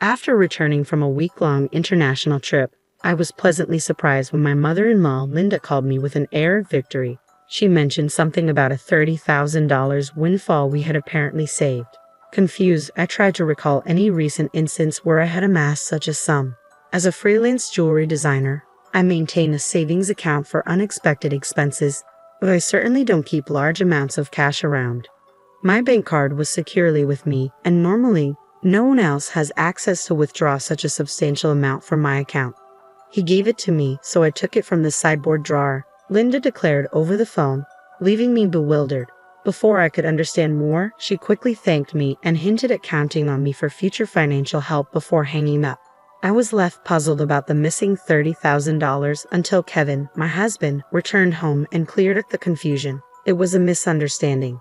After returning from a week-long international trip, I was pleasantly surprised when my mother-in-law, Linda, called me with an air of victory. She mentioned something about a $30,000 windfall we had apparently saved. Confused, I tried to recall any recent instance where I had amassed such a sum. As a freelance jewelry designer, I maintain a savings account for unexpected expenses, but I certainly don't keep large amounts of cash around. My bank card was securely with me, and normally, no one else has access to withdraw such a substantial amount from my account. He gave it to me, so I took it from the sideboard drawer, Linda declared over the phone, leaving me bewildered. Before I could understand more, she quickly thanked me and hinted at counting on me for future financial help before hanging up. I was left puzzled about the missing $30,000 until Kevin, my husband, returned home and cleared up the confusion. It was a misunderstanding.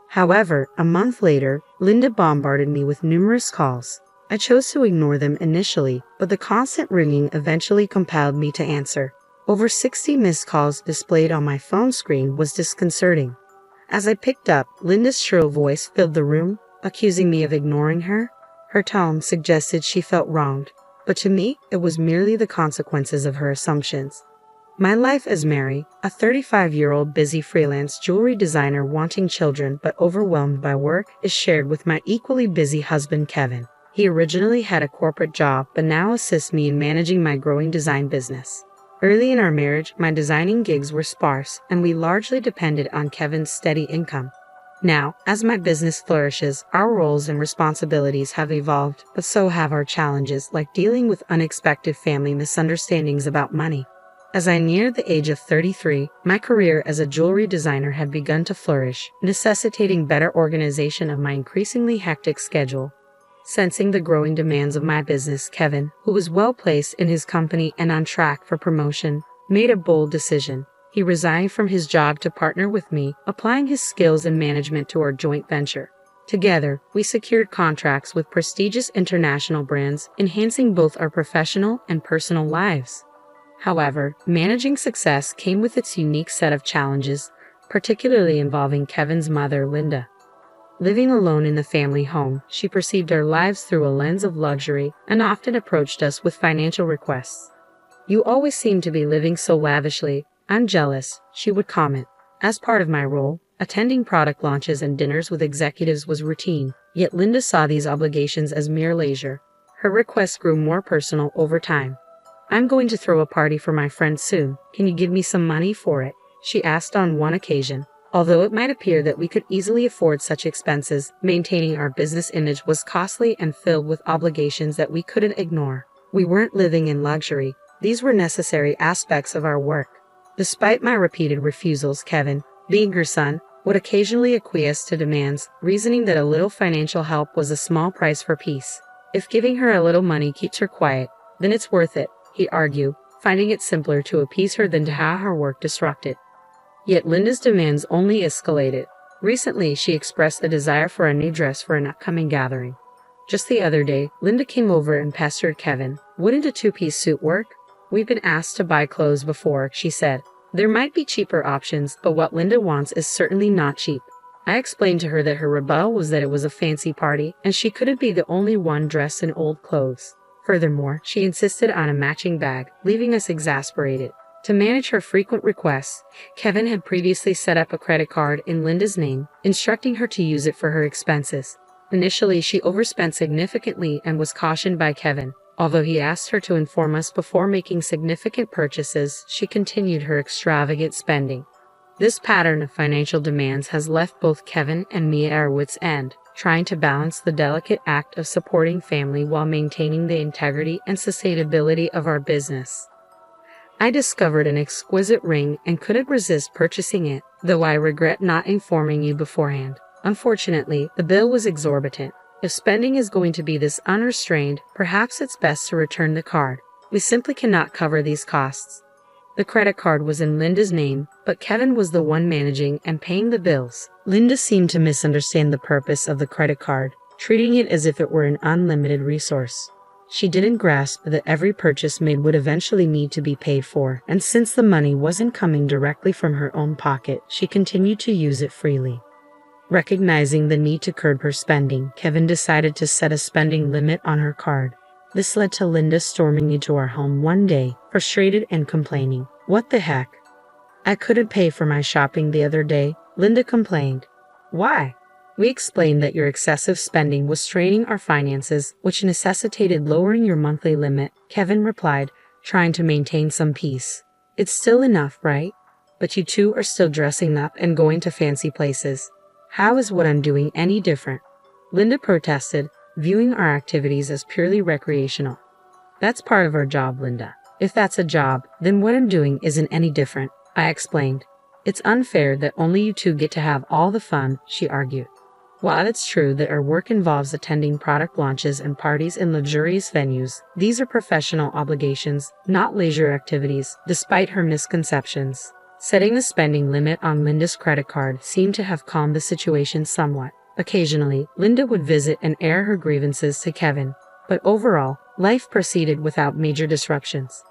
However, a month later, Linda bombarded me with numerous calls. I chose to ignore them initially, but the constant ringing eventually compelled me to answer. Over 60 missed calls displayed on my phone screen was disconcerting. As I picked up, Linda's shrill voice filled the room, accusing me of ignoring her. Her tone suggested she felt wronged, but to me, it was merely the consequences of her assumptions. My life as Mary, a 35-year-old busy freelance jewelry designer wanting children but overwhelmed by work, is shared with my equally busy husband Kevin. He originally had a corporate job but now assists me in managing my growing design business. Early in our marriage, my designing gigs were sparse, and we largely depended on Kevin's steady income. Now, as my business flourishes, our roles and responsibilities have evolved, but so have our challenges, like dealing with unexpected family misunderstandings about money. As I neared the age of 33, my career as a jewelry designer had begun to flourish, necessitating better organization of my increasingly hectic schedule. Sensing the growing demands of my business, Kevin, who was well-placed in his company and on track for promotion, made a bold decision. He resigned from his job to partner with me, applying his skills in management to our joint venture. Together, we secured contracts with prestigious international brands, enhancing both our professional and personal lives. However, managing success came with its unique set of challenges, particularly involving Kevin's mother, Linda. Living alone in the family home, she perceived our lives through a lens of luxury and often approached us with financial requests. "You always seem to be living so lavishly. I'm jealous," she would comment. As part of my role, attending product launches and dinners with executives was routine, yet Linda saw these obligations as mere leisure. Her requests grew more personal over time. "I'm going to throw a party for my friend soon. Can you give me some money for it?" she asked on one occasion. Although it might appear that we could easily afford such expenses, maintaining our business image was costly and filled with obligations that we couldn't ignore. We weren't living in luxury. These were necessary aspects of our work. Despite my repeated refusals, Kevin, being her son, would occasionally acquiesce to demands, reasoning that a little financial help was a small price for peace. If giving her a little money keeps her quiet, then it's worth it, he argued, finding it simpler to appease her than to have her work disrupted. Yet Linda's demands only escalated. Recently, she expressed a desire for a new dress for an upcoming gathering. Just the other day, Linda came over and pestered Kevin. "Wouldn't a two-piece suit work? We've been asked to buy clothes before," she said. There might be cheaper options, but what Linda wants is certainly not cheap. I explained to her that her rebuttal was that it was a fancy party, and she couldn't be the only one dressed in old clothes. Furthermore, she insisted on a matching bag, leaving us exasperated. To manage her frequent requests, Kevin had previously set up a credit card in Linda's name, instructing her to use it for her expenses. Initially, she overspent significantly and was cautioned by Kevin. Although he asked her to inform us before making significant purchases, she continued her extravagant spending. This pattern of financial demands has left both Kevin and me at our wits' end, trying to balance the delicate act of supporting family while maintaining the integrity and sustainability of our business. I discovered an exquisite ring and couldn't resist purchasing it, though I regret not informing you beforehand. Unfortunately, the bill was exorbitant. If spending is going to be this unrestrained, perhaps it's best to return the card. We simply cannot cover these costs. The credit card was in Linda's name, but Kevin was the one managing and paying the bills. Linda seemed to misunderstand the purpose of the credit card, treating it as if it were an unlimited resource. She didn't grasp that every purchase made would eventually need to be paid for, and since the money wasn't coming directly from her own pocket, she continued to use it freely. Recognizing the need to curb her spending, Kevin decided to set a spending limit on her card. This led to Linda storming into our home one day, frustrated and complaining. What the heck? I couldn't pay for my shopping the other day, Linda complained. Why? We explained that your excessive spending was straining our finances, which necessitated lowering your monthly limit, Kevin replied, trying to maintain some peace. It's still enough, right? But you two are still dressing up and going to fancy places. How is what I'm doing any different? Linda protested, viewing our activities as purely recreational. That's part of our job, Linda. If that's a job, then what I'm doing isn't any different, I explained. It's unfair that only you two get to have all the fun, she argued. While it's true that our work involves attending product launches and parties in luxurious venues, these are professional obligations, not leisure activities, despite her misconceptions. Setting the spending limit on Linda's credit card seemed to have calmed the situation somewhat. Occasionally, Linda would visit and air her grievances to Kevin, but overall, life proceeded without major disruptions.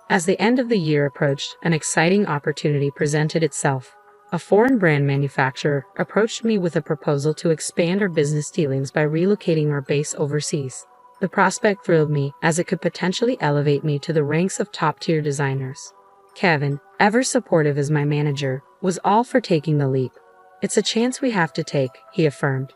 As the end of the year approached, an exciting opportunity presented itself. A foreign brand manufacturer approached me with a proposal to expand our business dealings by relocating our base overseas. The prospect thrilled me, as it could potentially elevate me to the ranks of top-tier designers. Kevin, ever supportive as my manager, was all for taking the leap. It's a chance we have to take, he affirmed.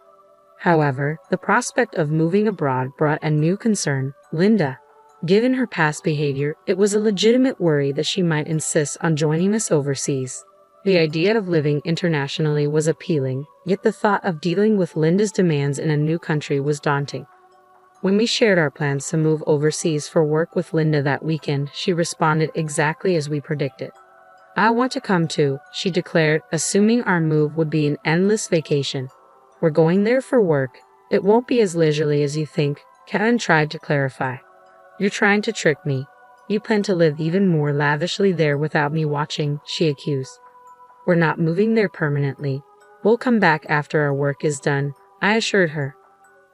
However, the prospect of moving abroad brought a new concern. Linda. Given her past behavior, it was a legitimate worry that she might insist on joining us overseas. The idea of living internationally was appealing, yet the thought of dealing with Linda's demands in a new country was daunting. When we shared our plans to move overseas for work with Linda that weekend, she responded exactly as we predicted. I want to come too, she declared, assuming our move would be an endless vacation. We're going there for work. It won't be as leisurely as you think, Kevin tried to clarify. You're trying to trick me. You plan to live even more lavishly there without me watching, she accused. We're not moving there permanently. We'll come back after our work is done, I assured her.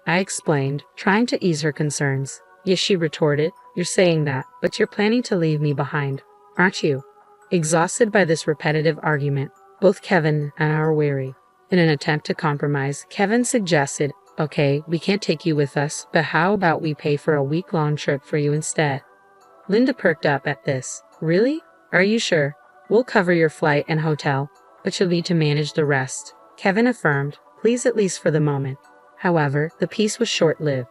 I explained, trying to ease her concerns. Yes, she retorted, you're saying that, but you're planning to leave me behind, aren't you? Exhausted by this repetitive argument, both Kevin and I were weary. In an attempt to compromise, Kevin suggested, okay, we can't take you with us, but how about we pay for a week-long trip for you instead? Linda perked up at this. Really? Are you sure? We'll cover your flight and hotel, but you'll need to manage the rest, Kevin affirmed, pleased at least for the moment. However, the peace was short-lived.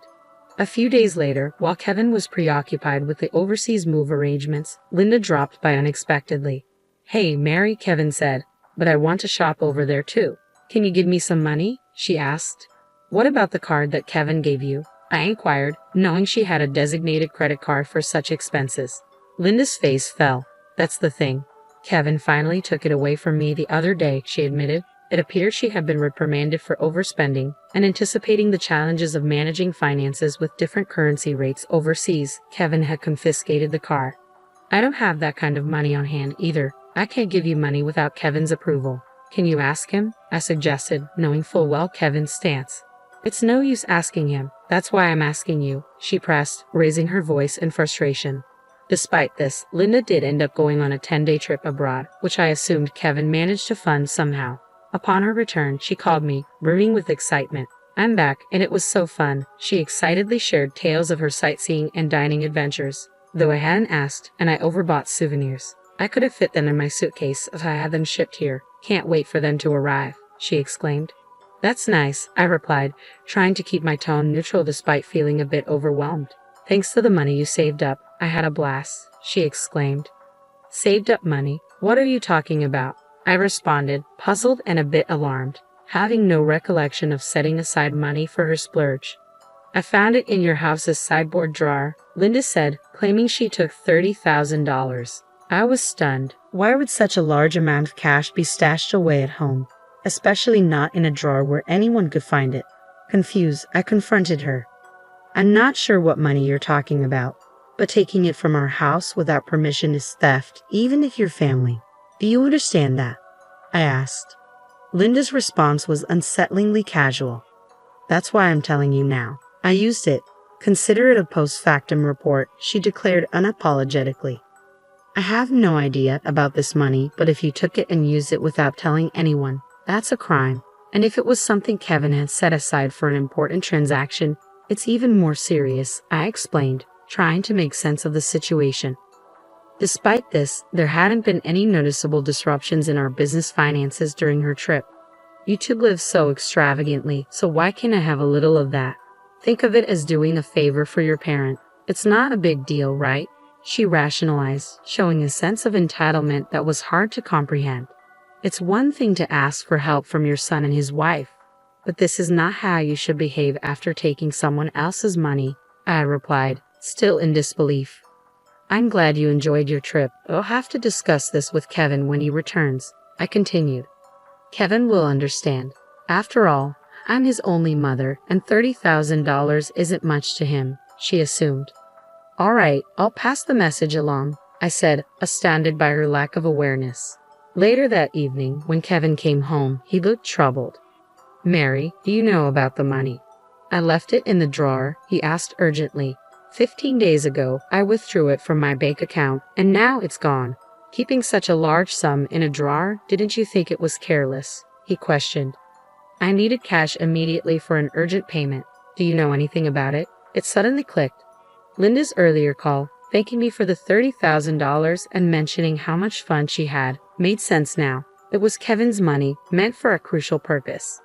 A few days later, while Kevin was preoccupied with the overseas move arrangements, Linda dropped by unexpectedly. Hey, Mary, Kevin said, but I want to shop over there too. Can you give me some money? She asked. What about the card that Kevin gave you? I inquired, knowing she had a designated credit card for such expenses. Linda's face fell. That's the thing. Kevin finally took it away from me the other day, she admitted. It appeared she had been reprimanded for overspending, and anticipating the challenges of managing finances with different currency rates overseas, Kevin had confiscated the card. I don't have that kind of money on hand either. I can't give you money without Kevin's approval. Can you ask him? I suggested, knowing full well Kevin's stance. It's no use asking him. That's why I'm asking you, she pressed, raising her voice in frustration. Despite this, Linda did end up going on a 10-day trip abroad, which I assumed Kevin managed to fund somehow. Upon her return, she called me, brimming with excitement. I'm back, and it was so fun. She excitedly shared tales of her sightseeing and dining adventures. Though I hadn't asked, and I overbought souvenirs. I could have fit them in my suitcase if I had them shipped here. Can't wait for them to arrive, she exclaimed. That's nice, I replied, trying to keep my tone neutral despite feeling a bit overwhelmed. Thanks to the money you saved up, I had a blast, she exclaimed. Saved up money? What are you talking about? I responded, puzzled and a bit alarmed, having no recollection of setting aside money for her splurge. I found it in your house's sideboard drawer, Linda said, claiming she took $30,000. I was stunned. Why would such a large amount of cash be stashed away at home, especially not in a drawer where anyone could find it? Confused, I confronted her. I'm not sure what money you're talking about, but taking it from our house without permission is theft, even if you're family. Do you understand that? I asked. Linda's response was unsettlingly casual. That's why I'm telling you now. I used it. Consider it a post-factum report, she declared unapologetically. I have no idea about this money, but if you took it and used it without telling anyone, that's a crime. And if it was something Kevin had set aside for an important transaction, it's even more serious, I explained. trying to make sense of the situation. Despite this, there hadn't been any noticeable disruptions in our business finances during her trip. "You two live so extravagantly, so why can't I have a little of that? Think of it as doing a favor for your parent. It's not a big deal, right?" she rationalized, showing a sense of entitlement that was hard to comprehend. "It's one thing to ask for help from your son and his wife, but this is not how you should behave after taking someone else's money," I replied, still in disbelief. "I'm glad you enjoyed your trip. I'll have to discuss this with Kevin when he returns," I continued. "Kevin will understand. After all, I'm his only mother, and $30,000 isn't much to him," she assumed. "All right, I'll pass the message along," I said, astounded by her lack of awareness. Later that evening, when Kevin came home, he looked troubled. "Mary, do you know about the money?" "I left it in the drawer," he asked urgently. 15 days ago, I withdrew it from my bank account, and now it's gone. Keeping such a large sum in a drawer, didn't you think it was careless?" he questioned. "I needed cash immediately for an urgent payment. Do you know anything about it?" It suddenly clicked. Linda's earlier call, thanking me for the $30,000 and mentioning how much fun she had, made sense now. It was Kevin's money, meant for a crucial purpose.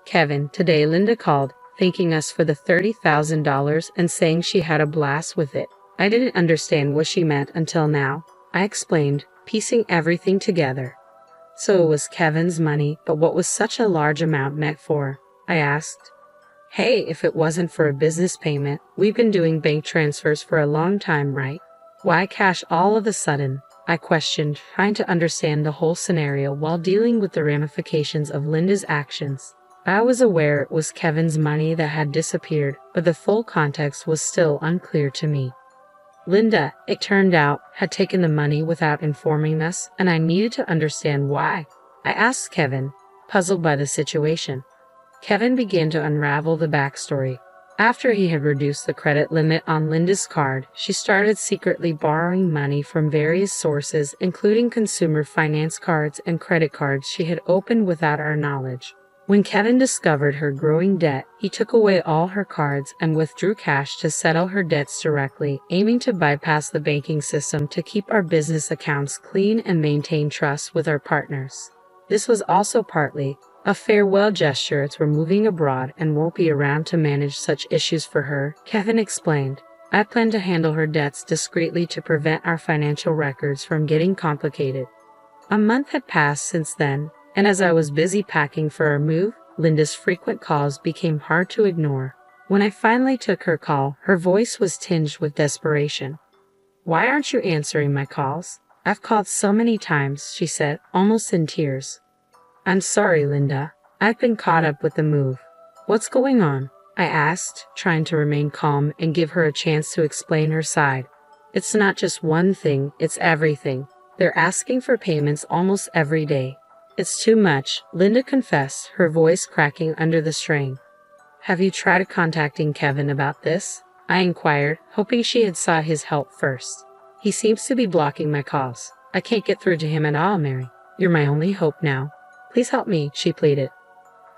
Kevin, today Linda called, thanking us for the $30,000 and saying she had a blast with it. I didn't understand what she meant until now. I explained, piecing everything together. "So it was Kevin's money, but what was such a large amount meant for?" I asked. "Hey, if it wasn't for a business payment, we've been doing bank transfers for a long time, right? Why cash all of a sudden?" I questioned, trying to understand the whole scenario while dealing with the ramifications of Linda's actions. I was aware it was Kevin's money that had disappeared, but the full context was still unclear to me. Linda, it turned out, had taken the money without informing us, and I needed to understand why. I asked Kevin, puzzled by the situation. Kevin began to unravel the backstory. After he had reduced the credit limit on Linda's card, she started secretly borrowing money from various sources, including consumer finance cards and credit cards she had opened without our knowledge. When Kevin discovered her growing debt, he took away all her cards and withdrew cash to settle her debts directly, aiming to bypass the banking system to keep our business accounts clean and maintain trust with our partners. This was also partly a farewell gesture as we're moving abroad and won't be around to manage such issues for her, Kevin explained. "I plan to handle her debts discreetly to prevent our financial records from getting complicated." A month had passed since then, and as I was busy packing for our move, Linda's frequent calls became hard to ignore. When I finally took her call, her voice was tinged with desperation. "Why aren't you answering my calls? I've called so many times," she said, almost in tears. "I'm sorry, Linda. I've been caught up with the move." "What's going on?" I asked, trying to remain calm and give her a chance to explain her side. "It's not just one thing, it's everything. They're asking for payments almost every day. It's too much," Linda confessed, her voice cracking under the strain. "Have you tried contacting Kevin about this?" I inquired, hoping she had sought his help first. "He seems to be blocking my calls. I can't get through to him at all, Mary. You're my only hope now. Please help me," she pleaded.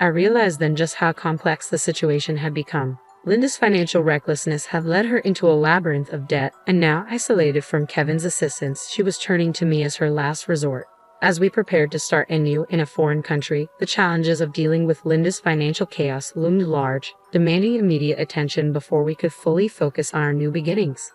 I realized then just how complex the situation had become. Linda's financial recklessness had led her into a labyrinth of debt, and now, isolated from Kevin's assistance, she was turning to me as her last resort. As we prepared to start anew in a foreign country, the challenges of dealing with Linda's financial chaos loomed large, demanding immediate attention before we could fully focus on our new beginnings.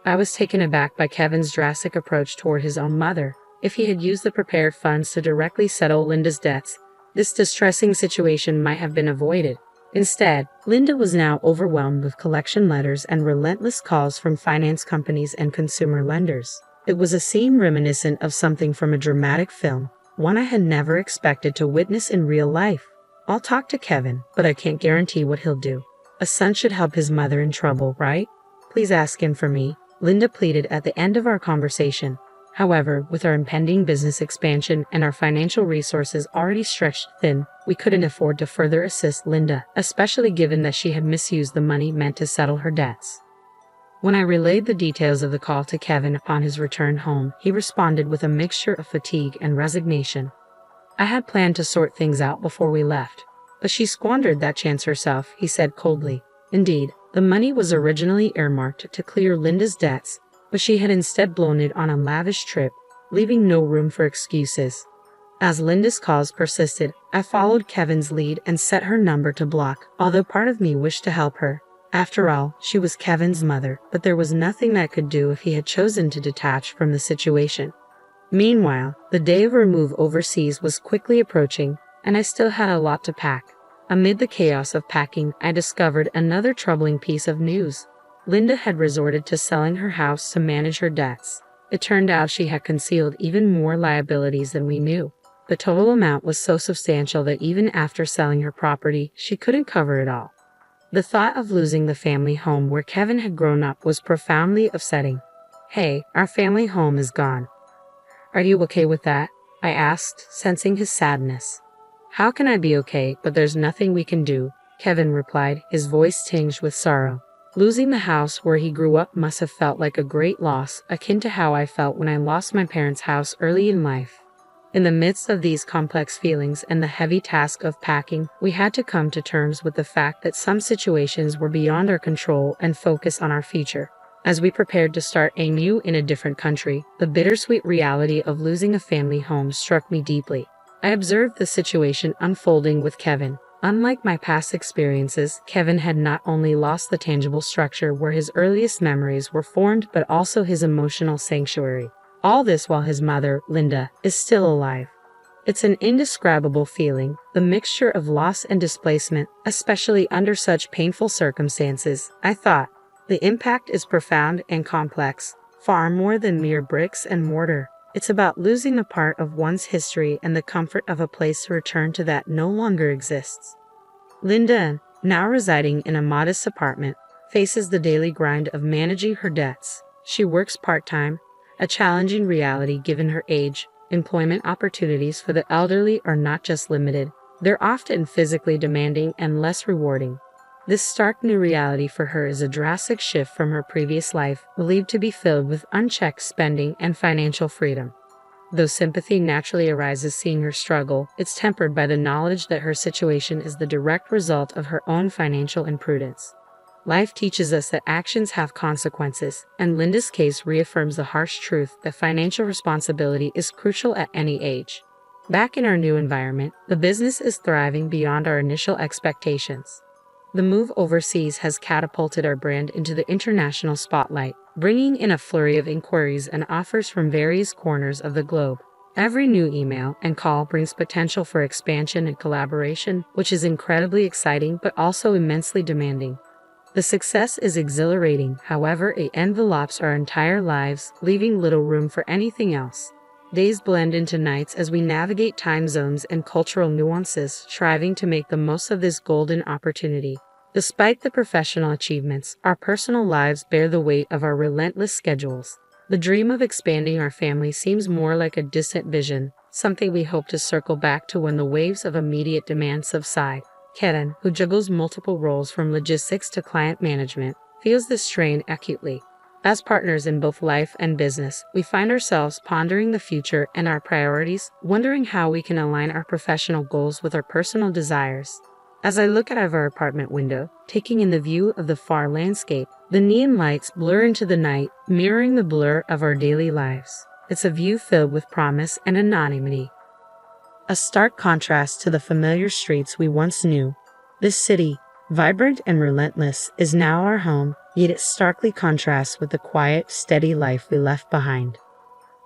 I was taken aback by Kevin's drastic approach toward his own mother. If he had used the prepared funds to directly settle Linda's debts, this distressing situation might have been avoided. Instead, Linda was now overwhelmed with collection letters and relentless calls from finance companies and consumer lenders. It was a scene reminiscent of something from a dramatic film, one I had never expected to witness in real life. "I'll talk to Kevin, but I can't guarantee what he'll do. A son should help his mother in trouble, right? Please ask him for me," Linda pleaded at the end of our conversation. However, with our impending business expansion and our financial resources already stretched thin, we couldn't afford to further assist Linda, especially given that she had misused the money meant to settle her debts. When I relayed the details of the call to Kevin upon his return home, he responded with a mixture of fatigue and resignation. "I had planned to sort things out before we left, but she squandered that chance herself," he said coldly. "Indeed, The money was originally earmarked to clear Linda's debts, but she had instead blown it on a lavish trip, leaving no room for excuses. As Linda's calls persisted, I followed Kevin's lead and set her number to block, although part of me wished to help her. After all, she was Kevin's mother, but there was nothing I could do if he had chosen to detach from the situation. Meanwhile, the day of our move overseas was quickly approaching, and I still had a lot to pack. Amid the chaos of packing, I discovered another troubling piece of news. Linda had resorted to selling her house to manage her debts. It turned out she had concealed even more liabilities than we knew. The total amount was so substantial that even after selling her property, she couldn't cover it all. The thought of losing the family home where Kevin had grown up was profoundly upsetting. "Hey, our family home is gone. Are you okay with that?" I asked, sensing his sadness. "How can I be okay, but there's nothing we can do," Kevin replied, his voice tinged with sorrow. Losing the house where he grew up must have felt like a great loss, akin to how I felt when I lost my parents' house early in life. In the midst of these complex feelings and the heavy task of packing, we had to come to terms with the fact that some situations were beyond our control and focus on our future. As we prepared to start anew in a different country, the bittersweet reality of losing a family home struck me deeply. I observed the situation unfolding with Kevin. Unlike my past experiences, Kevin had not only lost the tangible structure where his earliest memories were formed, but also his emotional sanctuary. All this while his mother, Linda, is still alive. It's an indescribable feeling, the mixture of loss and displacement, especially under such painful circumstances. I thought, the impact is profound and complex, far more than mere bricks and mortar. It's about losing a part of one's history and the comfort of a place to return to that no longer exists. Linda, now residing in a modest apartment, faces the daily grind of managing her debts. She works part-time, a challenging reality given her age. Employment opportunities for the elderly are not just limited, they're often physically demanding and less rewarding. This stark new reality for her is a drastic shift from her previous life, believed to be filled with unchecked spending and financial freedom. Though sympathy naturally arises seeing her struggle, it's tempered by the knowledge that her situation is the direct result of her own financial imprudence. Life teaches us that actions have consequences, and Linda's case reaffirms the harsh truth that financial responsibility is crucial at any age. Back in our new environment, the business is thriving beyond our initial expectations. The move overseas has catapulted our brand into the international spotlight, bringing in a flurry of inquiries and offers from various corners of the globe. Every new email and call brings potential for expansion and collaboration, which is incredibly exciting but also immensely demanding. The success is exhilarating, however, it envelopes our entire lives, leaving little room for anything else. Days blend into nights as we navigate time zones and cultural nuances, striving to make the most of this golden opportunity. Despite the professional achievements, our personal lives bear the weight of our relentless schedules. The dream of expanding our family seems more like a distant vision, something we hope to circle back to when the waves of immediate demand subside. Kevin, who juggles multiple roles from logistics to client management, feels this strain acutely. As partners in both life and business, we find ourselves pondering the future and our priorities, wondering how we can align our professional goals with our personal desires. As I look out of our apartment window, taking in the view of the far landscape, the neon lights blur into the night, mirroring the blur of our daily lives. It's a view filled with promise and anonymity. A stark contrast to the familiar streets we once knew. This city, vibrant and relentless, is now our home, yet it starkly contrasts with the quiet, steady life we left behind.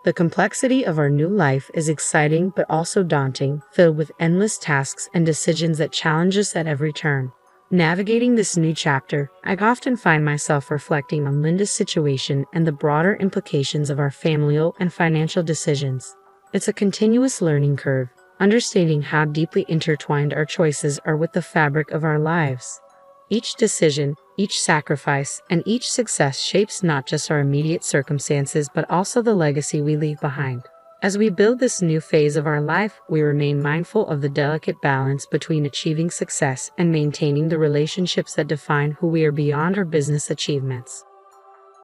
The complexity of our new life is exciting but also daunting, filled with endless tasks and decisions that challenge us at every turn. Navigating this new chapter, I often find myself reflecting on Linda's situation and the broader implications of our familial and financial decisions. It's a continuous learning curve, understanding how deeply intertwined our choices are with the fabric of our lives. Each decision, each sacrifice, and each success shapes not just our immediate circumstances but also the legacy we leave behind. As we build this new phase of our life, we remain mindful of the delicate balance between achieving success and maintaining the relationships that define who we are beyond our business achievements.